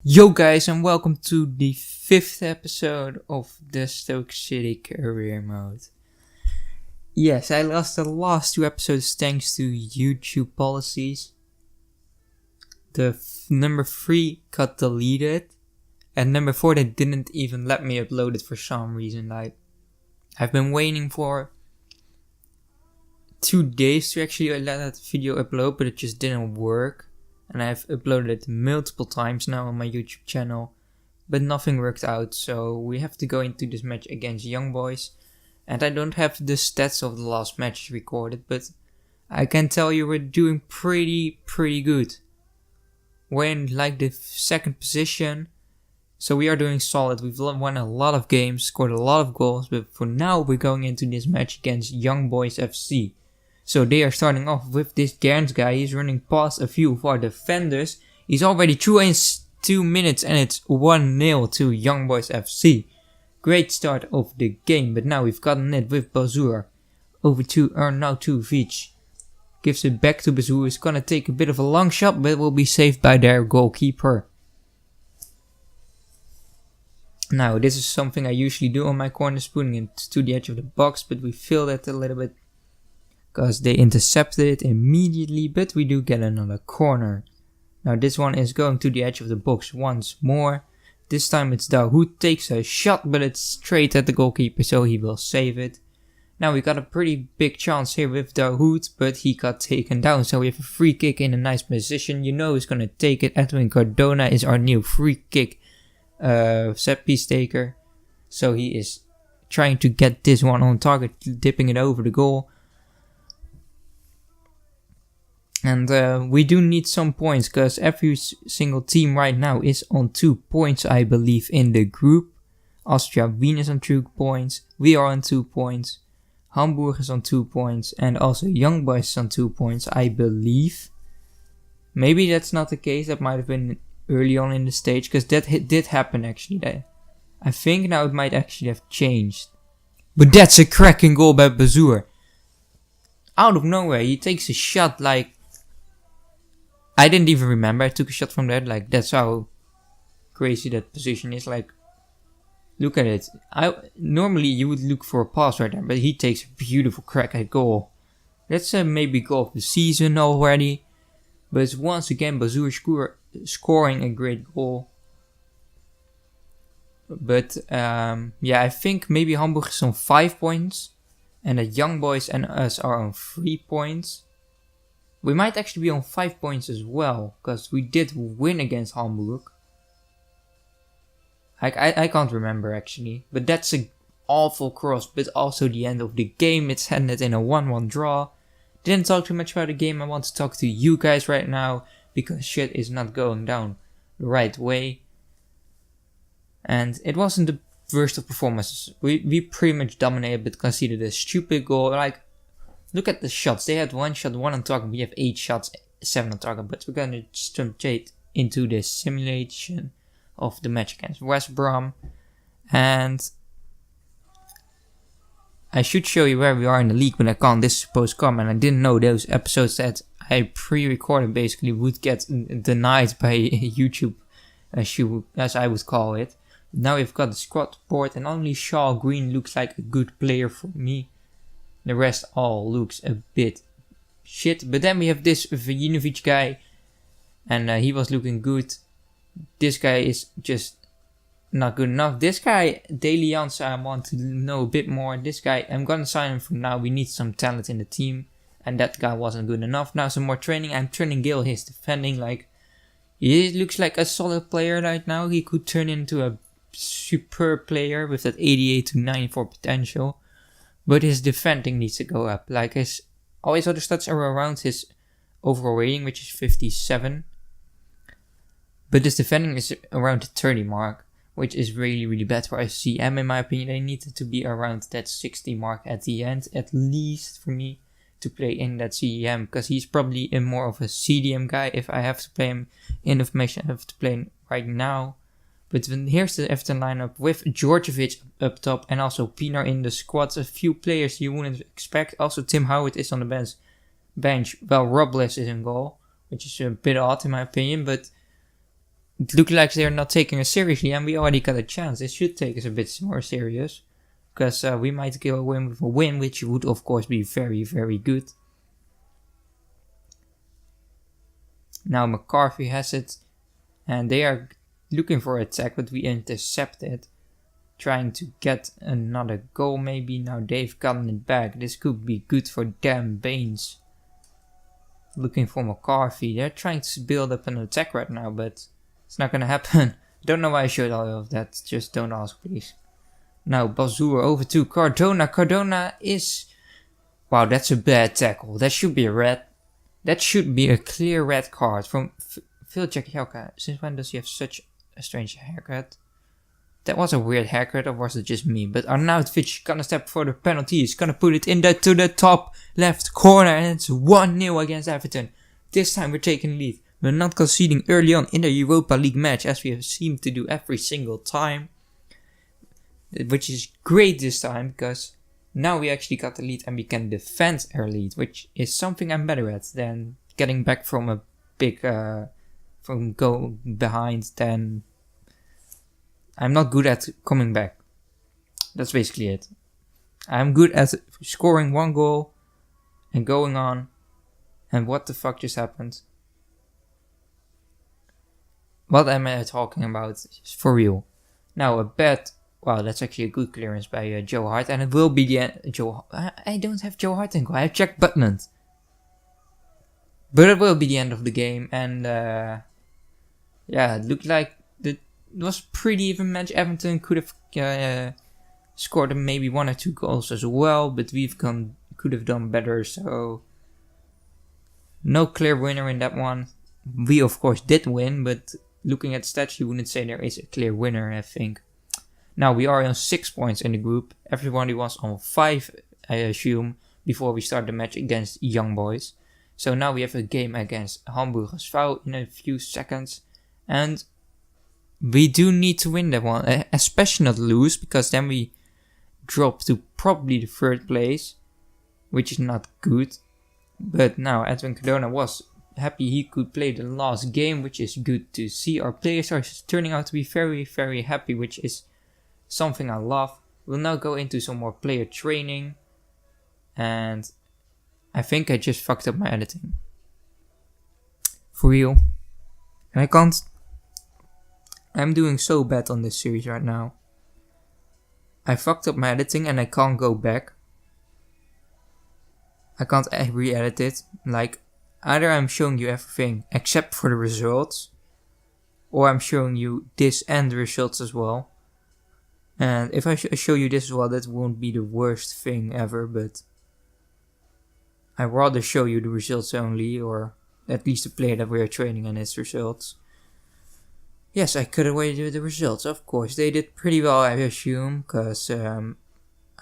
Yo guys, and welcome to the 5th episode of the Stoke City Career mode. Yes, I lost the last 2 episodes thanks to YouTube policies. The number 3 got deleted, and number 4 they didn't even let me upload it for some reason. I've been waiting for 2 days to actually let that video upload, but it just didn't work. And I've uploaded it multiple times now on my YouTube channel, but nothing worked out, so we have to go into this match against Young Boys. And I don't have the stats of the last match recorded, but I can tell you we're doing pretty good. We're in the 2nd position, so we are doing solid. We've won a lot of games, scored a lot of goals, but for now we're going into this match against Young Boys FC. So they are starting off with this Gerns guy. He's running past a few of our defenders. He's already through in 2 minutes and it's 1-0 to Young Boys FC. Great start of the game, but now we've gotten it with Bazour. Over to Arnautovic. Gives it back to Bazour. He's gonna take a bit of a long shot, but will be saved by their goalkeeper. Now, this is something I usually do on my corners, putting it to the edge of the box, but we failed it a little bit, because they intercepted it immediately, but we do get another corner. Now this one is going to the edge of the box once more. This time it's Dahoud takes a shot, but it's straight at the goalkeeper, so he will save it. Now we got a pretty big chance here with Dahoud, but he got taken down, so we have a free kick in a nice position. You know who's going to take it. Edwin Cardona is our new free kick set piece taker. So he is trying to get this one on target, dipping it over the goal. And we do need some points, because every single team right now is on 2 points, I believe, in the group. Austria Wien is on 2 points, we are on 2 points, Hamburg is on 2 points, and also Young Boys is on 2 points, I believe. Maybe that's not the case, that might have been early on in the stage, because that did happen actually. I think now it might actually have changed. But that's a cracking goal by Bazour. Out of nowhere, he takes a shot I didn't even remember I took a shot from there. That's how crazy that position is. Look at it. Normally you would look for a pass right there, but he takes a beautiful crack at goal. That's maybe goal of the season already. But it's once again Bazour scoring a great goal. But I think maybe Hamburg is on 5 points, and the Young Boys and us are on 3 points. We might actually be on 5 points as well, because we did win against Hamburg. I can't remember actually, but that's an awful cross, but also the end of the game. It's ended in a 1-1 draw. Didn't talk too much about the game. I want to talk to you guys right now, because shit is not going down the right way. And it wasn't the worst of performances. We pretty much dominated, but conceded a stupid goal. Look at the shots. They had 1 shot, 1 on target. We have 8 shots, 7 on target. But we're gonna jump straight into the simulation of the match against West Brom. And I should show you where we are in the league, but I can't. This is supposed to come, and I didn't know those episodes that I pre-recorded basically would get denied by YouTube, as I would call it. Now we've got the squad report, and only Shaw Green looks like a good player for me. The rest all looks a bit shit. But then we have this Vujinovic guy, and he was looking good. This guy is just not good enough. This guy, Delians, I want to know a bit more. This guy, I'm gonna sign him for now. We need some talent in the team, and that guy wasn't good enough. Now some more training. I'm turning Gale. He's defending he looks like a solid player right now. He could turn into a superb player with that 88 to 94 potential. But his defending needs to go up. All his other stats are around his overall rating, which is 57. But his defending is around the 30 mark, which is really bad for CM in my opinion. They needed to be around that 60 mark at the end, at least for me, to play in that CEM. Because he's probably more of a CDM guy. If I have to play him in the formation, I have to play him right now. But here's the Everton lineup with Djordjevic up top and also Pinar in the squad. A few players you wouldn't expect. Also Tim Howard is on the bench while Robles is in goal, which is a bit odd in my opinion. But it looked like they're not taking us seriously, and we already got a chance. It should take us a bit more serious, because we might go in with a win, which would of course be very, very good. Now McCarthy has it, and they are looking for attack, but we intercept it, trying to get another goal maybe. Now they've gotten it back. This could be good for them. Baines looking for McCarthy. They're trying to build up an attack right now, but it's not gonna happen. Don't know why I showed all of that. Just don't ask, please. Now Bazur over to Cardona. Cardona is... Wow, that's a bad tackle. That should be a red. That should be a clear red card from Phil Jagielka. Since when does he have such a strange haircut? That was a weird haircut, or was it just me? But Arnautovic gonna step for the penalty. He's gonna put it in to the top left corner, and it's 1-0 against Everton. This time we're taking lead. We're not conceding early on in the Europa League match, as we have seemed to do every single time. Which is great this time, because now we actually got the lead and we can defend our lead, which is something I'm better at than getting back from a big, from go behind. Then I'm not good at coming back. That's basically it. I'm good at scoring one goal and going on. And what the fuck just happened? What am I talking about? For real. Now a bad... Wow, that's actually a good clearance by Joe Hart. And it will be the end... I don't have Joe Hart in goal. I have Jack Butland. But it will be the end of the game. And yeah, it looked like it was a pretty even match. Everton could have scored maybe 1 or 2 goals as well. But could have done better. So no clear winner in that one. We of course did win. But looking at stats, you wouldn't say there is a clear winner, I think. Now we are on 6 points in the group. Everybody was on 5, I assume, before we start the match against Young Boys. So now we have a game against Hamburg SV in a few seconds. And we do need to win that one, especially not lose, because then we drop to probably the 3rd place, which is not good. But now Edwin Cardona was happy he could play the last game, which is good to see. Our players are turning out to be very, very happy, which is something I love. We'll now go into some more player training. And I think I just fucked up my editing. For real. And I can't... I'm doing so bad on this series right now. I fucked up my editing and I can't go back. I can't re-edit it. Like, either I'm showing you everything except for the results, or I'm showing you this and the results as well. And if I show you this as well, that won't be the worst thing ever, but I'd rather show you the results only, or at least the player that we are training and its results. Yes, I could have waited the results, of course. They did pretty well, I assume, because I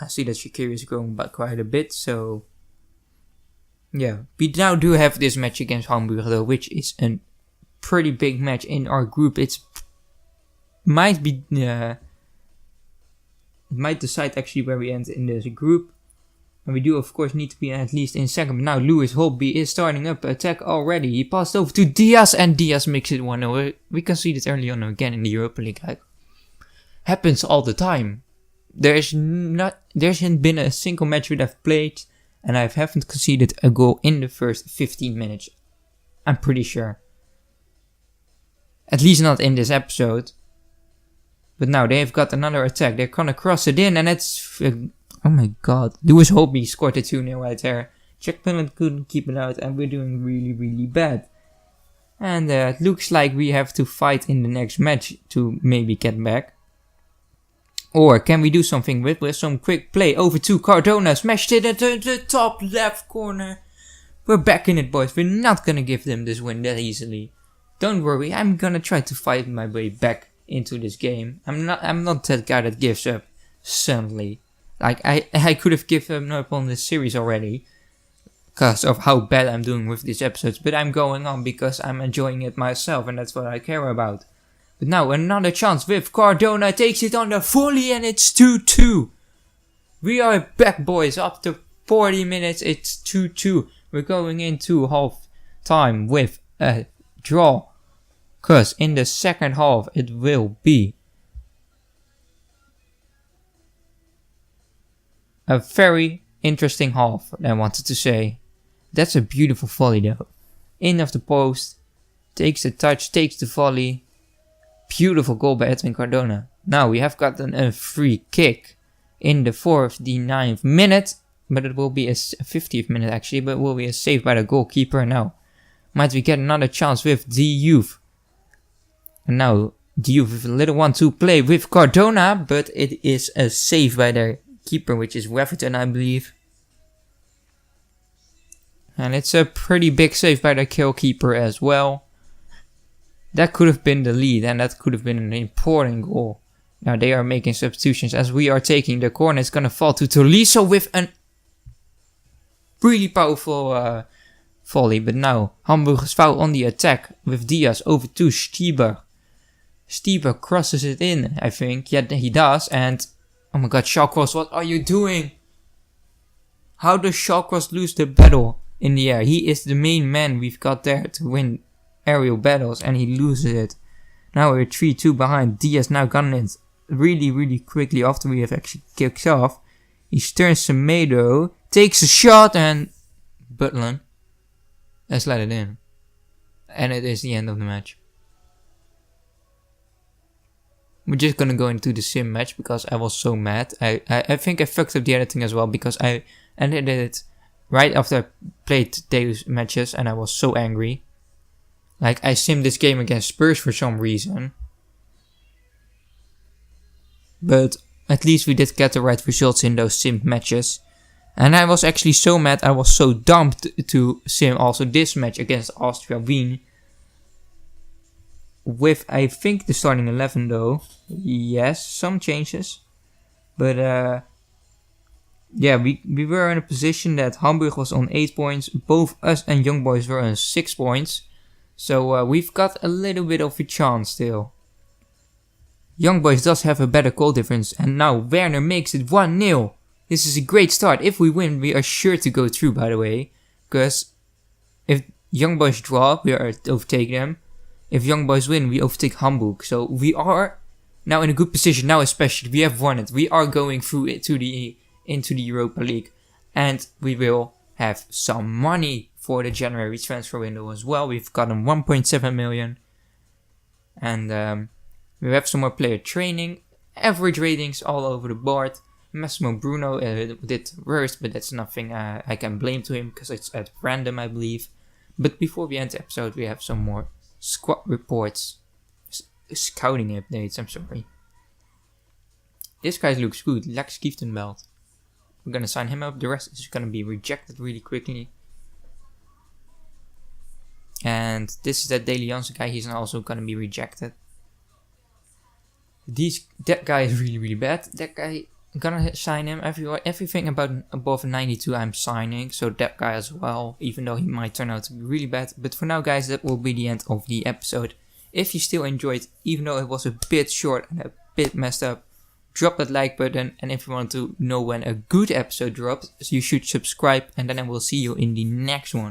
see that Shaqiri is growing back quite a bit, so yeah. We now do have this match against Hamburg, though, which is a pretty big match in our group. It might be... It might decide actually where we end in this group. And we do of course need to be at least in second. But now Lewis Holtby is starting up attack already. He passed over to Diaz and Diaz makes it 1-0. We conceded early on again in the Europa League. Like, happens all the time. There hasn't been a single match that I've played and I haven't conceded a goal in the first 15 minutes. I'm pretty sure. At least not in this episode. But now they've got another attack. They're gonna cross it in and it's... oh my god. Lewis Holtby scored a 2-0 right there. Jack Butland couldn't keep it out and we're doing really, really bad. And it looks like we have to fight in the next match to maybe get back. Or can we do something with some quick play over to Cardona. Smashed it into the top left corner. We're back in it, boys. We're not gonna give them this win that easily. Don't worry, I'm gonna try to fight my way back into this game. I'm not that guy that gives up suddenly. Like I could have given up on this series already because of how bad I'm doing with these episodes, but I'm going on because I'm enjoying it myself and that's what I care about. But now another chance with Cardona, takes it on the volley and it's 2-2. We are back, boys. After 40 minutes it's 2-2. We're going into half time with a draw. Because in the second half it will be a very interesting half, I wanted to say. That's a beautiful volley though. In of the post, takes the touch, takes the volley. Beautiful goal by Edwin Cardona. Now we have gotten a free kick in the 49th minute. But it will be a 50th minute actually, but it will be a save by the goalkeeper. Now, might we get another chance with Diouf? And now, Diouf with a little 1-2 play with Cardona, but it is a save by the keeper, which is Weverton, I believe. And it's a pretty big save by the goalkeeper as well. That could have been the lead, and that could have been an important goal. Now they are making substitutions as we are taking the corner. It's gonna fall to Tolisso with an really powerful volley, but now Hamburg is foul on the attack with Diaz over to Stieber. Stieber crosses it in, I think. Yeah, he does. And oh my god, Shawcross, what are you doing? How does Shawcross lose the battle in the air? He is the main man we've got there to win aerial battles, and he loses it. Now we're 3-2 behind. Diaz now gunning it really quickly after we have actually kicked off. He turns Semedo, takes a shot, and Butland has let it in. And it is the end of the match. We're just gonna go into the sim match because I was so mad. I think I fucked up the editing as well because I edited it right after I played those matches and I was so angry. Like, I simmed this game against Spurs for some reason. But at least we did get the right results in those sim matches. And I was actually so mad, I was so dumb to sim also this match against Austria Wien. With, I think, the starting 11 though. Yes, some changes. But yeah, we were in a position that Hamburg was on 8 points. Both us and Young Boys were on 6 points. So we've got a little bit of a chance still. Young Boys does have a better goal difference. And now Werner makes it 1-0. This is a great start. If we win, we are sure to go through, by the way. Because if Young Boys draw, we are overtake them. If Young Boys win, we overtake Hamburg. So we are now in a good position. Now especially, we have won it. We are going through it into the Europa League. And we will have some money for the January transfer window as well. We've gotten 1.7 million. And we have some more player training. Average ratings all over the board. Massimo Bruno did worst, but that's nothing I can blame to him because it's at random, I believe. But before we end the episode, we have some more squad reports. Scouting updates, I'm sorry. This guy looks good. Lex Kieftenbelt. We're gonna sign him up. The rest is gonna be rejected really quickly. And this is that Daily Janssen guy. He's also gonna be rejected. That guy is really bad. That guy, I'm gonna sign him. Everything above 92 I'm signing. So that guy as well. Even though he might turn out to be really bad. But for now guys, that will be the end of the episode. If you still enjoyed, even though it was a bit short and a bit messed up, drop that like button. And if you want to know when a good episode drops, you should subscribe. And then I will see you in the next one.